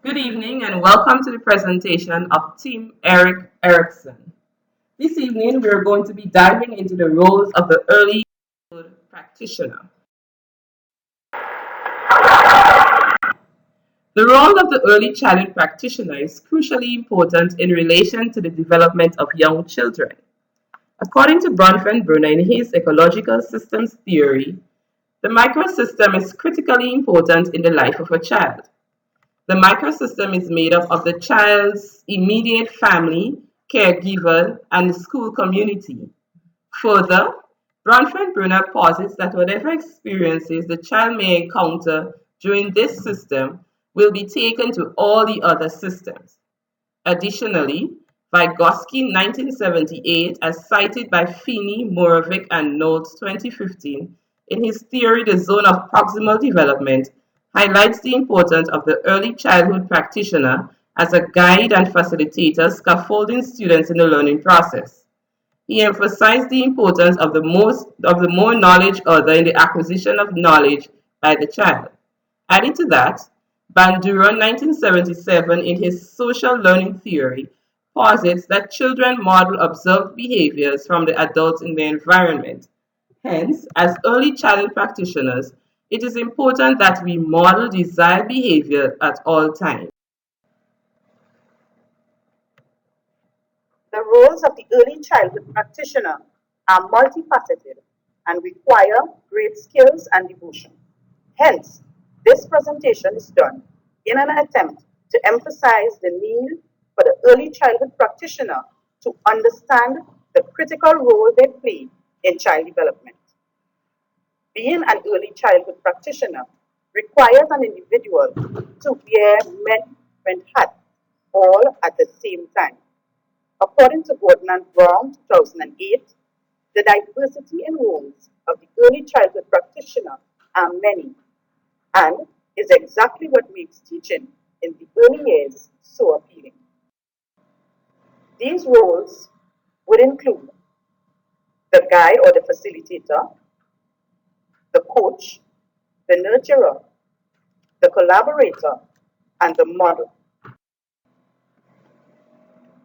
Good evening and welcome to the presentation of Team Eric Erickson. This evening we are going to be diving into the roles of the early childhood practitioner. The role of the early childhood practitioner is crucially important in relation to the development of young children. According to Bronfenbrenner in his ecological systems theory, the microsystem is critically important in the life of a child. The microsystem is made up of the child's immediate family, caregiver, and the school community. Further, Bronfenbrenner posits that whatever experiences the child may encounter during this system will be taken to all the other systems. Additionally, Vygotsky 1978, as cited by Feeney, Moravec, and Knowles 2015, in his theory The Zone of Proximal Development, highlights the importance of the early childhood practitioner as a guide and facilitator scaffolding students in the learning process. He emphasized the importance of the more knowledge other in the acquisition of knowledge by the child. Adding to that, Bandura 1977 in his social learning theory posits that children model observed behaviors from the adults in their environment. Hence, as early childhood practitioners, it is important that we model desired behavior at all times. The roles of the early childhood practitioner are multifaceted and require great skills and devotion. Hence, this presentation is done in an attempt to emphasize the need for the early childhood practitioner to understand the critical role they play in child development. Being an early childhood practitioner requires an individual to wear many different hats all at the same time. According to Gordon and Brown, 2008, the diversity in roles of the early childhood practitioner are many and is exactly what makes teaching in the early years so appealing. These roles would include the guide or the facilitator, the coach, the nurturer, the collaborator, and the model.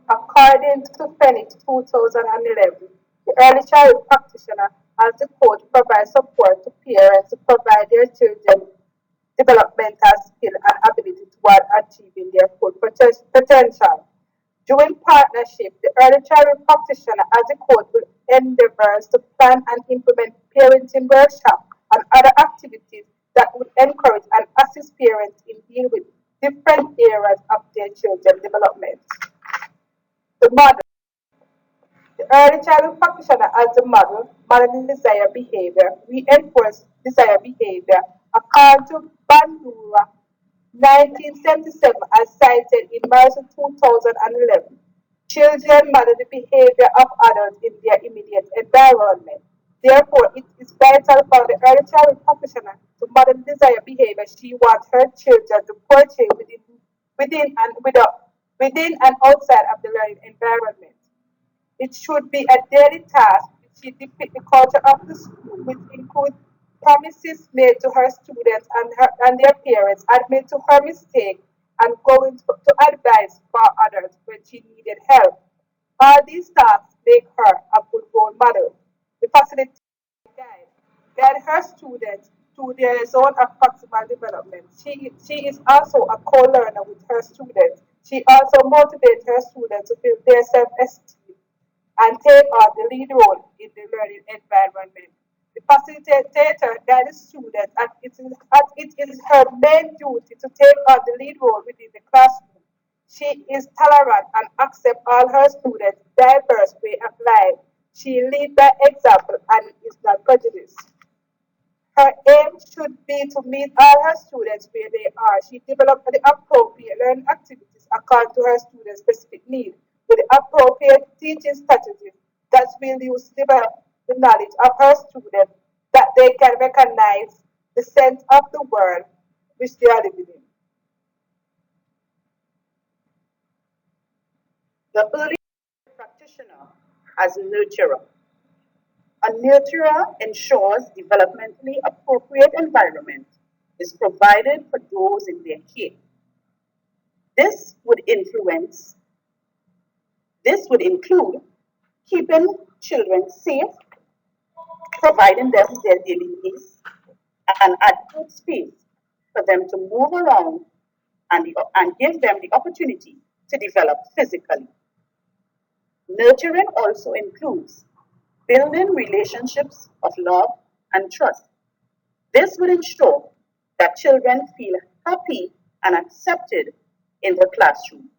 According to Phoenix 2011, the early child practitioner as the coach provides support to parents to provide their children developmental skill and ability toward achieving their full potential. During partnership, the early childhood practitioner as a coach will endeavors to plan and implement parenting workshops and other activities that would encourage and assist parents in dealing with different areas of their children's development. The model. The early childhood practitioner as the model, modeling desired behavior, reinforce desired behavior, according to Bandura 1977 as cited in March 2011. Children model the behavior of adults in their immediate environment. Therefore, it is vital for the early childhood practitioner to model desired behavior she wants her children to portray within and within and outside of the learning environment. It should be a daily task which depict the culture of the school, which include promises made to her students and their parents, admit to her mistake, and going to advise for others when she needed help. All these tasks make her a good role model. The facilitator guide her students to their zone of proximal development. She is also a co-learner with her students. She also motivates her students to build their self-esteem and take on the lead role in the learning environment. The facilitator guides students as it is her main duty to take on the lead role within the classroom. She is tolerant and accepts all her students' diverse way of life. She leads by example and is not prejudiced. Her aim should be to meet all her students where they are. She develops the appropriate learning activities according to her students' specific needs with the appropriate teaching strategies that will use to develop the knowledge of her students that they can recognize the sense of the world which they are living in. The early practitioner as a nurturer. A nurturer ensures developmentally appropriate environment is provided for those in their care. This would influence, this would include keeping children safe, providing them their daily needs, and adequate space for them to move around and give them the opportunity to develop physically. Nurturing also includes building relationships of love and trust. This will ensure that children feel happy and accepted in the classroom.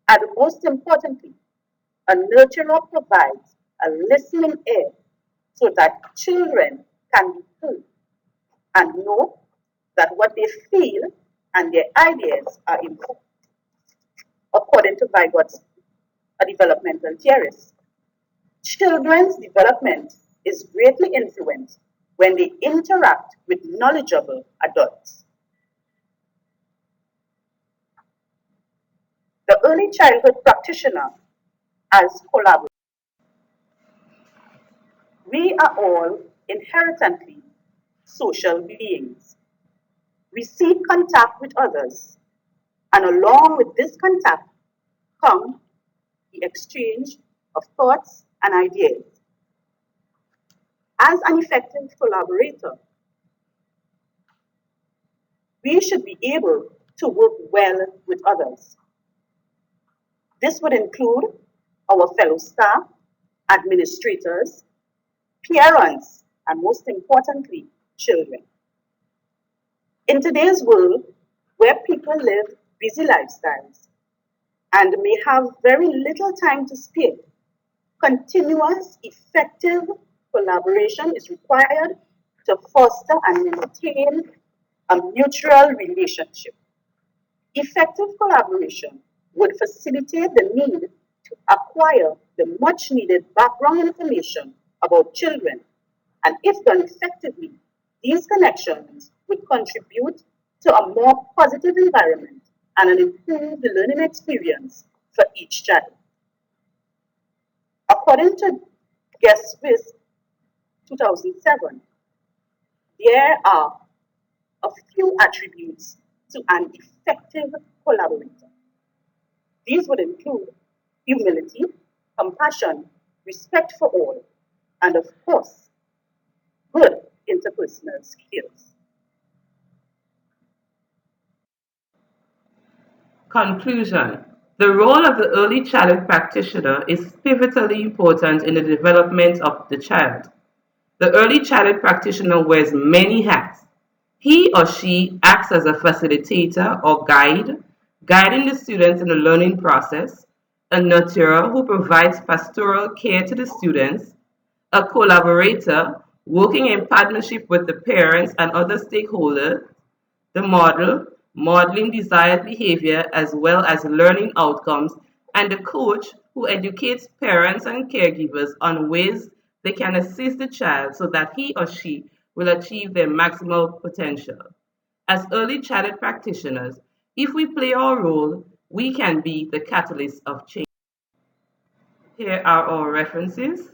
And most importantly, a nurturer provides a listening ear so that children can be heard and know that what they feel and their ideas are important, according to Vygotsky, a developmental theorist. Children's development is greatly influenced when they interact with knowledgeable adults. The early childhood practitioner as collaborator. We are all inherently social beings. We seek contact with others, and along with this contact come the exchange of thoughts and ideas. As an effective collaborator, we should be able to work well with others. This would include our fellow staff, administrators, parents, and most importantly, children. In today's world, where people live busy lifestyles and may have very little time to spare, continuous, effective collaboration is required to foster and maintain a mutual relationship. Effective collaboration would facilitate the need to acquire the much needed background information about children, and if done effectively, these connections would contribute to a more positive environment and an improved learning experience for each child. According to Guest Swiss 2007, there are a few attributes to an effective collaborator. These would include humility, compassion, respect for all, and of course, good interpersonal skills. Conclusion. The role of the early childhood practitioner is pivotally important in the development of the child. The early childhood practitioner wears many hats. He or she acts as a facilitator or guide, guiding the students in the learning process, a nurturer who provides pastoral care to the students, a collaborator working in partnership with the parents and other stakeholders, the model, modeling desired behavior as well as learning outcomes, and the coach who educates parents and caregivers on ways they can assist the child so that he or she will achieve their maximal potential. As early childhood practitioners, if we play our role, we can be the catalyst of change. Here are our references.